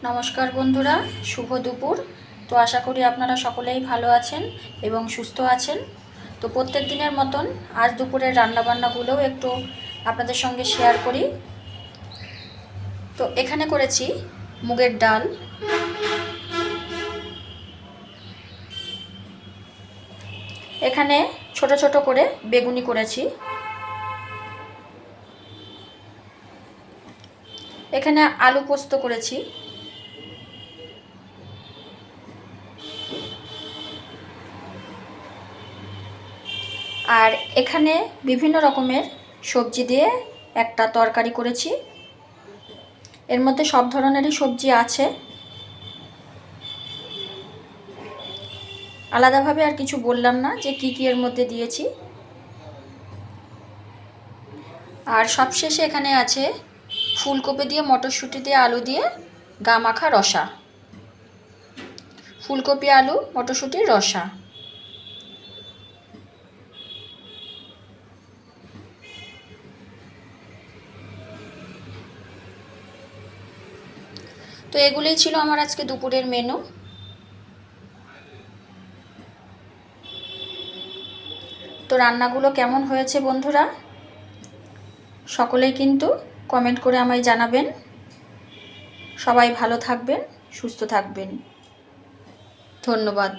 নমস্কার বন্ধুরা, শুভ দুপুর। তো আশা করি আপনারা সকলেই ভালো আছেন এবং সুস্থ আছেন। তো প্রত্যেক দিনের মতন আজ দুপুরের রান্নাবান্নাগুলোও একটু আপনাদের সঙ্গে শেয়ার করি। তো এখানে করেছি মুগের ডাল, এখানে ছোট ছোট করে বেগুনি করেছি, এখানে আলু পোস্ত করেছি, আর এখানে বিভিন্ন রকমের সবজি দিয়ে একটা তরকারি করেছি। এর মধ্যে সব ধরনেরই সবজি আছে, আলাদাভাবে আর কিছু বললাম না যে কি কি এর মধ্যে দিয়েছি। আর সবশেষে এখানে আছে ফুলকপি দিয়ে মটরশুঁটি দিয়ে আলু দিয়ে গা মাখা রসা, ফুলকপি আলু মটরশুঁটির রসা। তো এগুলোই ছিল আমার আজকে দুপুরের মেনু। তো রান্নাগুলো কেমন হয়েছে বন্ধুরা, সকলেই কিন্তু কমেন্ট করে আমায় জানাবেন। সবাই ভালো থাকবেন, সুস্থ থাকবেন। ধন্যবাদ।